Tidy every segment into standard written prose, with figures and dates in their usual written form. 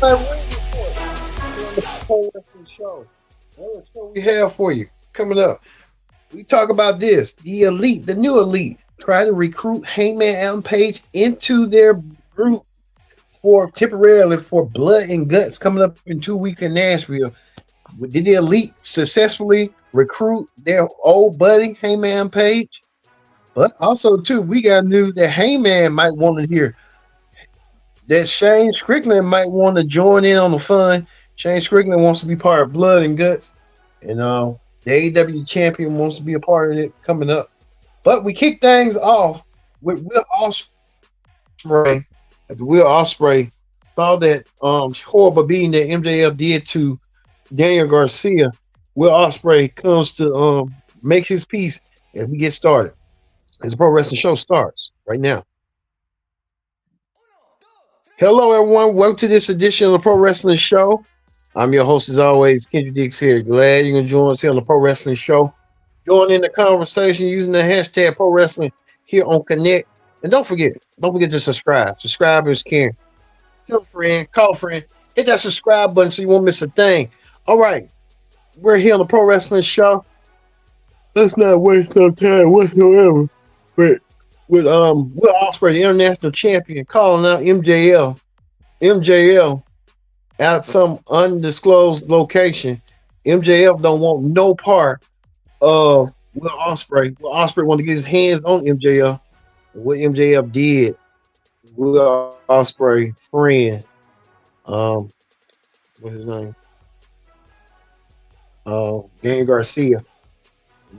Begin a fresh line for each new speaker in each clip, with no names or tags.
My ring report here on the Pro Wrestling Show. What show we have for you coming up? We talk about this. The elite, the new elite, try to recruit Heyman Adam Page into their group for temporarily for Blood and Guts coming up in 2 weeks in Nashville. Did the elite successfully recruit their old buddy Heyman Page? But also too, we got news that Heyman might want to hear that Shane Strickland might want to join in on the fun. Shane Strickland wants to be part of Blood and Guts, and the AEW champion wants to be a part of it coming up. But we kick things off with Will Ospreay. After Will Ospreay saw that horrible beating that MJF did to Daniel Garcia, Will Ospreay comes to make his peace as we get started. As the Pro Wrestling Show starts right now. Hello, everyone. Welcome to this edition of the Pro Wrestling Show. I'm your host, as always, Kendrick Dix here. Glad you can join us here on the Pro Wrestling Show. Join in the conversation using the hashtag Pro Wrestling here on Connect. And don't forget to subscribe. Subscribe is caring. Tell a friend, call a friend, hit that subscribe button so you won't miss a thing. All right, we're here on the Pro Wrestling Show. Let's not waste no time whatsoever. But with Will Ospreay, the international champion, calling out MJF at some undisclosed location. MJF don't want no part of Will Ospreay. Will Ospreay want to get his hands on MJF. What MJF did, Will Ospreay friend, what's his name? Daniel Garcia.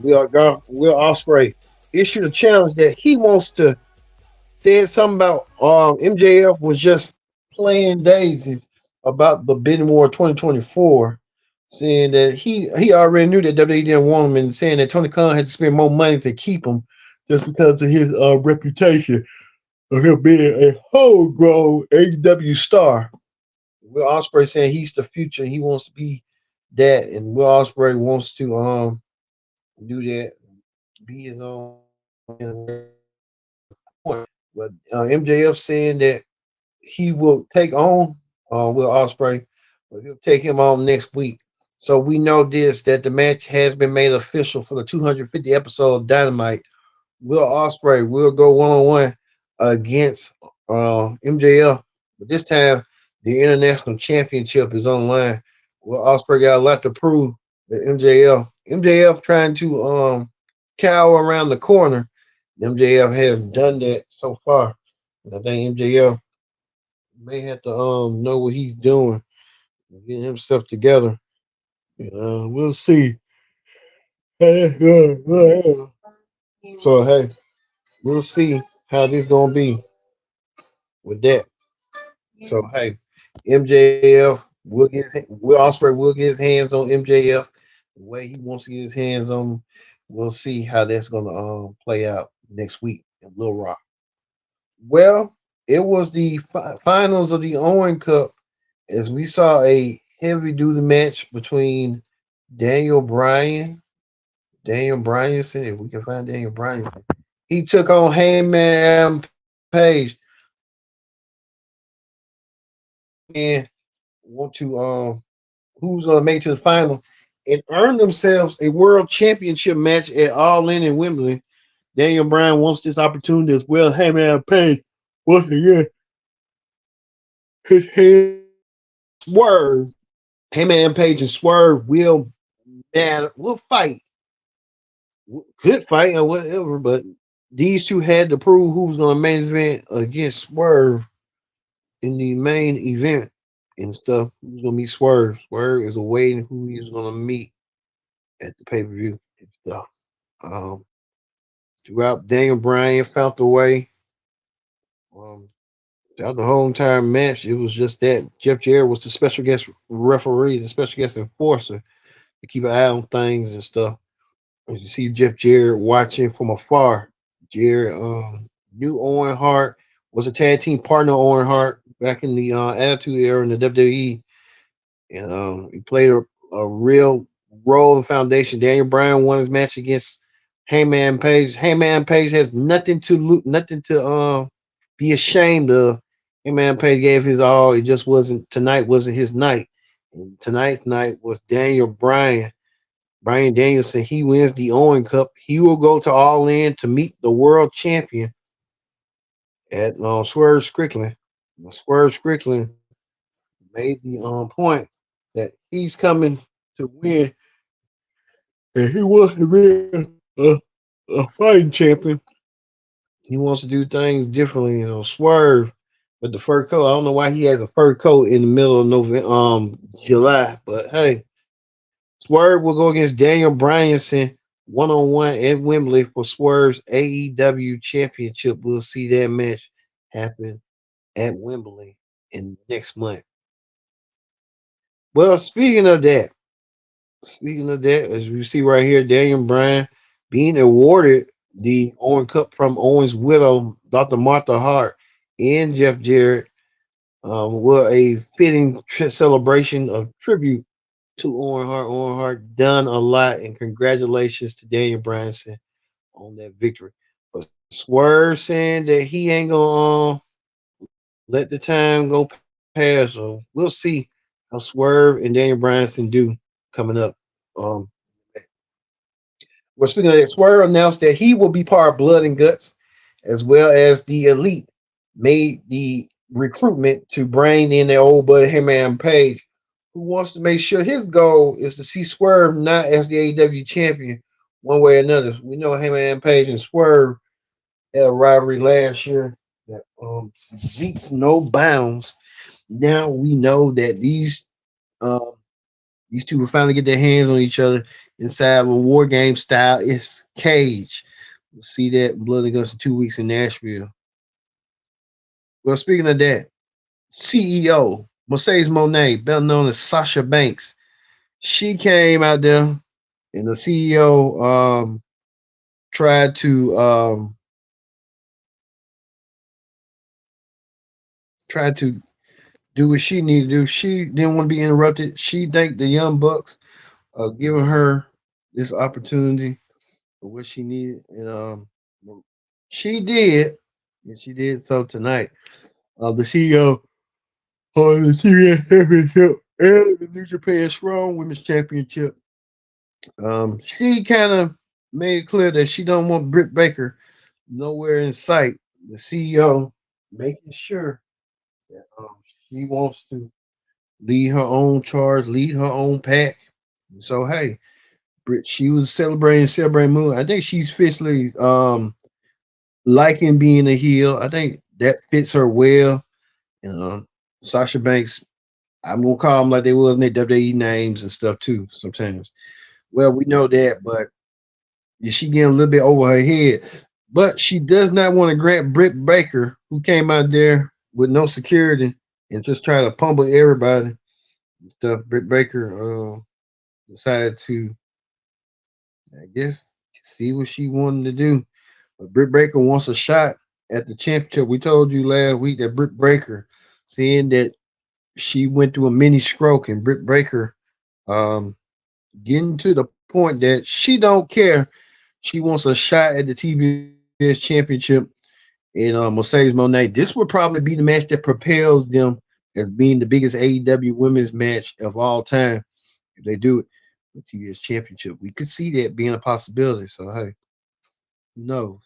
Will Ospreay issued a challenge that he wants to say something about MJF was just playing daisies about the bidding war 2024, saying that he already knew that WWE didn't want him, and saying that Tony Khan had to spend more money to keep him just because of his reputation of him being a homegrown AEW star. Will Ospreay saying he's the future, he wants to be that, and Will Ospreay wants to do that, be his own. But MJF saying that he will take on Will Ospreay, but he'll take him on next week. So we know this, that the match has been made official for the 250 episode of Dynamite. Will Ospreay will go one-on-one against MJF, but this time the international championship is on the line. Will Ospreay got a lot to prove that MJF trying to cower around the corner. MJF has done that so far. And I think MJF may have to know what he's doing, getting himself together. We'll see. So hey, we'll see how this gonna be with that. So hey, MJF will Will Ospreay will get his hands on MJF the way he wants to get his hands on him. We'll see how that's gonna play out next week in Little Rock. Well, it was the finals of the Owen Cup as we saw a heavy duty match between Daniel Bryanson, if we can find Daniel Bryanson. He took on Heyman Page and want to who's gonna make it to the final and earn themselves a world championship match at All In Wembley. Daniel Bryan wants this opportunity as well. Heyman Page once again. His hand Swerve. Heyman Page and Swerve will fight. Could fight or whatever, but these two had to prove who was going to main event against Swerve in the main event and stuff. Who's going to meet Swerve? Swerve is awaiting who he's going to meet at the pay-per-view and stuff. Throughout, Daniel Bryan found the way. Throughout the whole entire match, it was just that Jeff Jarrett was the special guest referee, the special guest enforcer to keep an eye on things and stuff. As you see Jeff Jarrett watching from afar. Jarrett knew Owen Hart, was a tag team partner of Owen Hart back in the Attitude Era in the WWE. And he played a real role in foundation. Daniel Bryan won his match against Heyman Page. Heyman Page has nothing to be ashamed of. Hangman Page gave his all. It just wasn't tonight. Wasn't his night. And tonight's night was Daniel Bryan. Bryan Danielson. He wins the Owen Cup. He will go to All In to meet the world champion at Swerve Strickland. Swerve Strickland made the point that he's coming to win, and he wants to be a fighting champion. He wants to do things differently. Swerve with the fur coat. I don't know why he has a fur coat in the middle of November, July, but hey, Swerve will go against Daniel Bryanson 1-on-1 at Wembley for Swerve's AEW Championship. We'll see that match happen at Wembley in next month. Well, speaking of that, as we see right here, Daniel Bryan being awarded the Owen Cup from Owen's widow, Dr. Martha Hart, and Jeff Jarrett, were a fitting celebration of tribute to Owen Hart. Owen Hart done a lot, and congratulations to Daniel Bryanson on that victory. But Swerve saying that he ain't gonna let the time go past. So we'll see how Swerve and Daniel Bryanson do coming up. Um, well, speaking of that, Swerve announced that he will be part of Blood and Guts, as well as the Elite made the recruitment to bring in their old buddy Hangman Page, who wants to make sure his goal is to see Swerve not as the AEW champion one way or another. We know Hangman Page and Swerve had a rivalry last year that seeks no bounds. Now we know that um, these two will finally get their hands on each other inside of a war game style. It's cage. We'll see that in Blood and Guts in 2 weeks in Nashville. Well, speaking of that, CEO Mercedes Monet, better known as Sasha Banks, she came out there, and the CEO tried to tried to do what she needed to do. She didn't want to be interrupted. She thanked the Young Bucks giving her this opportunity for what she needed, and she did, and she did so tonight. The CEO of the TBS Championship and the New Japan Strong Women's Championship. She kind of made it clear that she don't want Britt Baker nowhere in sight. The CEO making sure that she wants to lead her own charge, lead her own pack. So hey, Britt, she was celebrating Moon. I think she's officially liking being a heel. I think that fits her well. And Sasha Banks, I'm gonna call them like they was in their WWE names and stuff too sometimes. Well, we know that, but she getting a little bit over her head. But she does not want to grant Britt Baker, who came out there with no security and just trying to pummel everybody and stuff. Britt Baker decided to, I guess, see what she wanted to do. But Britt Baker wants a shot at the championship. We told you last week that Britt Baker, seeing that she went through a mini stroke, and Britt Baker getting to the point that she don't care. She wants a shot at the TBS championship in Mercedes Monet. This would probably be the match that propels them as being the biggest AEW women's match of all time if they do it with TBS championship. We could see that being a possibility. So hey, who knows?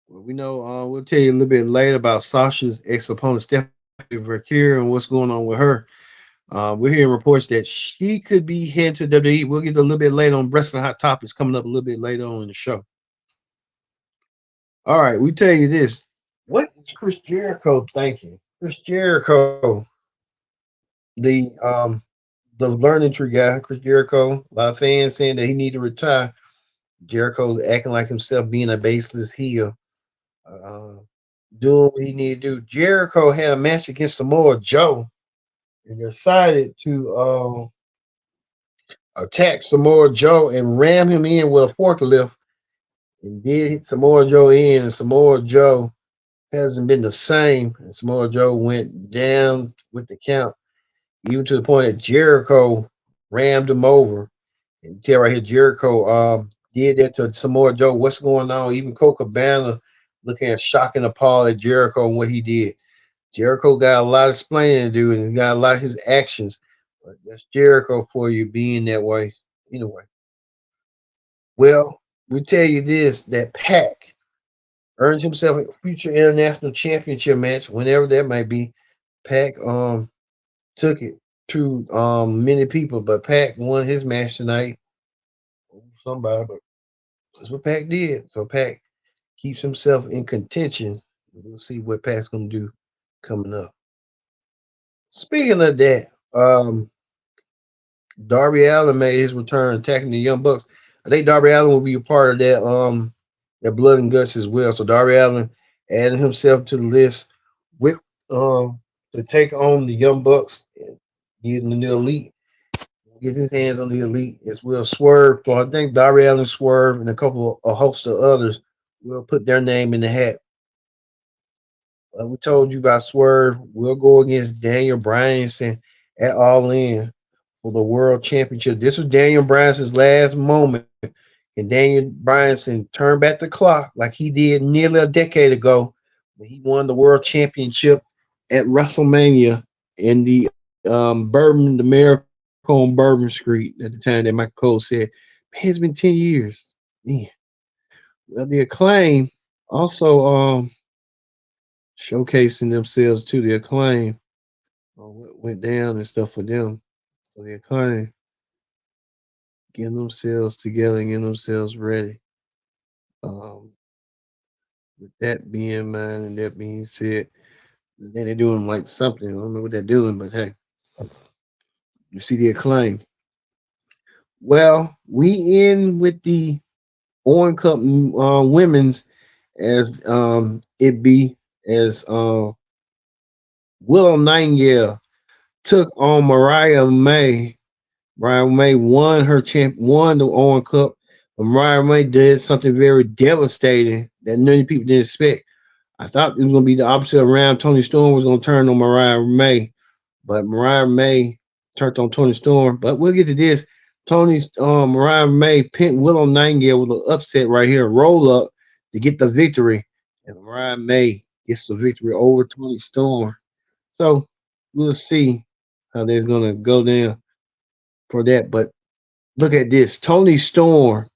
Well, we know we'll tell you a little bit later about Sasha's ex-opponent Stephanie Verkier and what's going on with her. We're hearing reports that she could be heading to WWE. We'll get a little bit later on Wrestling Hot Topics coming up a little bit later on in the show. All right, we tell you this. What is Chris Jericho thinking? Chris Jericho, the learning tree guy, Chris Jericho. A lot of fans saying that he need to retire. Jericho's acting like himself, being a baseless heel, uh, doing what he need to do. Jericho had a match against Samoa Joe and decided to attack Samoa Joe and ram him in with a forklift and did hit Samoa Joe in, and Samoa Joe hasn't been the same. And Samoa Joe went down with the count, even to the point that Jericho rammed him over. And tell right here, Jericho did that to Samoa Joe. What's going on? Even Cole Cabana looking at shock and appalled at Jericho and what he did. Jericho got a lot of explaining to do, and he got a lot of his actions. But that's Jericho for you being that way. Anyway, well, we tell you this: that Pac earned himself a future international championship match, whenever that might be. Pac took it to many people, but Pac won his match tonight. Somebody, but that's what Pac did. So Pac keeps himself in contention. We'll see what Pac's gonna do coming up. Speaking of that, Darby Allin made his return attacking the Young Bucks. I think Darby Allin will be a part of that blood and guts as well. So Darby Allin added himself to the list with to take on the Young Bucks, getting the elite, get his hands on the elite as well. Swerve. So I think Darby Allin, Swerve, and a host of others will put their name in the hat. We told you about Swerve. We'll go against Daniel Bryanson at All In for the World Championship. This was Daniel Bryanson's last moment, and Daniel Bryanson turned back the clock like he did nearly a decade ago when he won the World Championship at WrestleMania in the Miracle on Bourbon Street at the time that Michael Cole said, "Man, it's been 10 years." Man. Well, the Acclaim also showcasing themselves to the Acclaim what went down and stuff for them. So the Acclaim getting themselves together and getting themselves ready. Um, with that being in mind and that being said, then they're doing like something. I don't know what they're doing, but hey, you see the Acclaim. Well, we in with the Owen Cup women's as it be as Willow Nightingale took on Mariah May. Mariah May won the Owen Cup, but Mariah May did something very devastating that many people didn't expect. I thought it was going to be the opposite around. Toni Storm was going to turn on Mariah May, but Mariah May turned on Toni Storm. But we'll get to this. Mariah May pinned Willow Nightingale with an upset right here, roll up to get the victory, and Mariah May gets the victory over Toni Storm. So we'll see how they're going to go down for that. But look at this. Toni Storm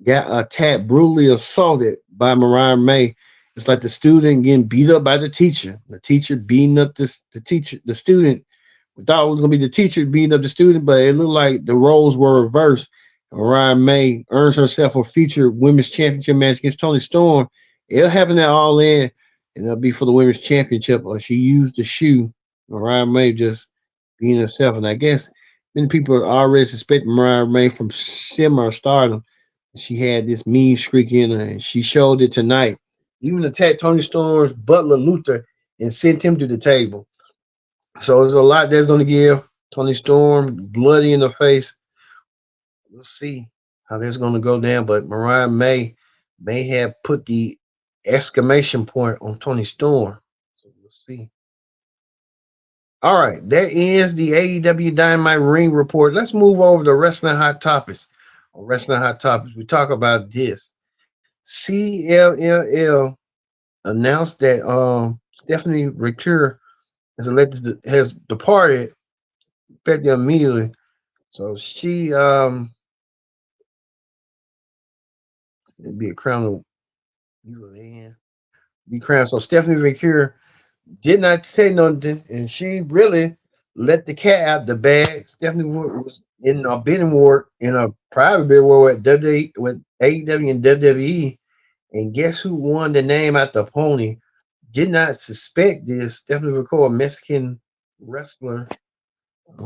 got attacked, brutally assaulted by Mariah May. It's like the student getting beat up by the teacher. The teacher beating up the student. We thought it was gonna be the teacher beating up the student, but it looked like the roles were reversed. Mariah May earns herself a future women's championship match against Toni Storm. It'll happen at All In, and it'll be for the women's championship. Or she used the shoe. Mariah May just being herself, and I guess many people are already suspecting Mariah May from semi stardom. She had this mean streak in her, and she showed it tonight. Even attacked Toni Storm's butler Luther and sent him to the table. So there's a lot that's going to give Toni Storm bloody in the face. We'll see how that's going to go down. But Mariah may have put the exclamation point on Toni Storm. So we'll see. All right, that ends the AEW Dynamite Ring Report. Let's move over to Wrestling Hot Topics. On Wrestling Hot Topics, we talk about this. CLLL announced that Stephanie Ricker has departed effective immediately. So she it'd be a crown of be crowned. So Stephanie Ricker did not say nothing, and she really let the cat out the bag. Stephanie was in a bidding war, in a private bidding war with AEW and WWE. And guess who won the name out the pony? Did not suspect this. Stephanie Ricker, a Mexican wrestler,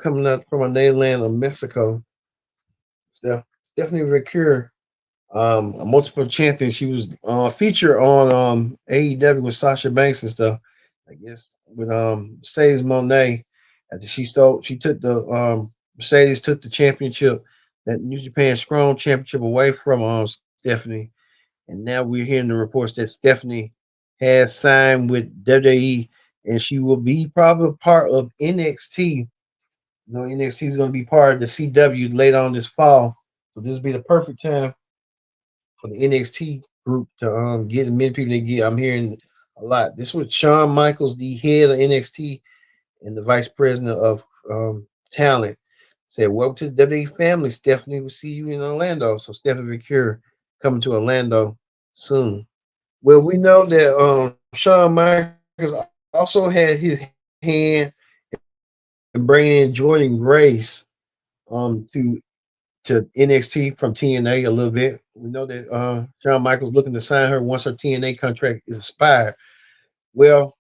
coming up from a native of Mexico. Stephanie Ricker, a multiple champion. She was featured on AEW with Sasha Banks and stuff. I guess with Mercedes Monet. After she took the Mercedes took the championship, that New Japan Strong Championship away from Stephanie, and now we're hearing the reports that Stephanie has signed with WWE, and she will be probably part of NXT. NXT is going to be part of the CW later on this fall, so this will be the perfect time for the NXT group to get as many people they get. I'm hearing a lot. This was Shawn Michaels, the head of NXT and the vice president of talent, said, "Welcome to the WWE family. Stephanie will see you in Orlando." So Stephanie McCure coming to Orlando soon. Well, we know that Shawn Michaels also had his hand in bringing in Jordan Grace to NXT from TNA a little bit. We know that Shawn Michaels looking to sign her once her TNA contract is expired. Well,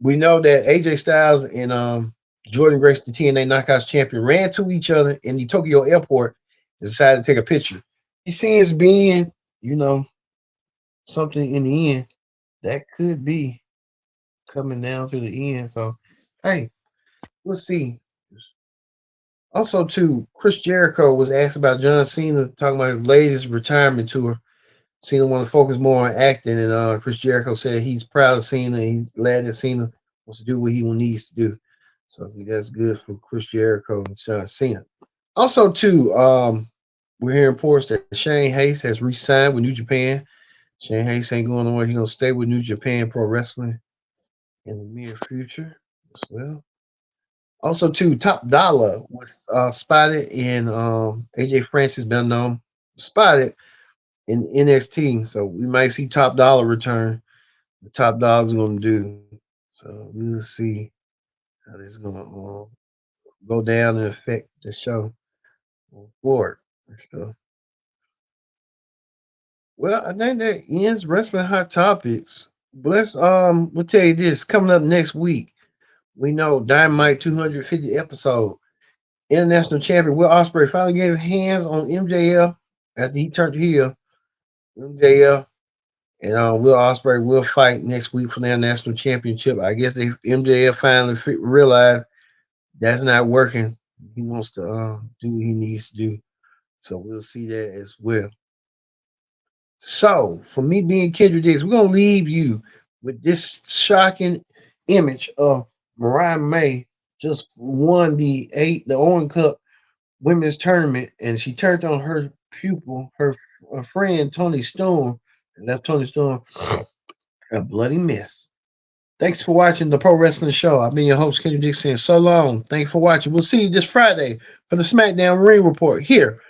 we know that AJ Styles and Jordan Grace, the TNA Knockouts champion, ran to each other in the Tokyo airport and decided to take a picture. You see, it's being, you know, something in the end that could be coming down to the end. So, hey, we'll see. Also, too, Chris Jericho was asked about John Cena talking about his latest retirement tour. Cena want to focus more on acting, and Chris Jericho said he's proud of Cena and he's glad that Cena wants to do what he needs to do. So I think that's good for Chris Jericho and John Cena. Also, too, we're hearing reports that Shane Hayes has re-signed with New Japan. Shane Hayes ain't going nowhere. He's gonna stay with New Japan Pro Wrestling in the near future as well. Also, too, Top Dollar was spotted in AJ Francis been spotted in NXT. So we might see Top Dollar return. The Top Dollar's going to do. So we'll see how this is going to go down and affect the show forward. So, well, I think that ends Wrestling Hot Topics. But let's we'll tell you this coming up next week. We know Dynamite 250 episode. International champion Will Ospreay finally gets his hands on MJF after he turned heel. MJF and Will Ospreay will fight next week for their national championship. I guess they MJF finally realized that's not working. He wants to do what he needs to do. So we'll see that as well. So for me being Kendrick Diggs, we're gonna leave you with this shocking image of Mariah May just won the Owen Cup women's tournament, and she turned on her pupil, her friend Toni Strom, and left Toni Strom a bloody mess. Thanks for watching the Pro Wrestling Show. I've been your host, Kendrick Dixon. So long. Thanks for watching. We'll see you this Friday for the SmackDown Ring Report here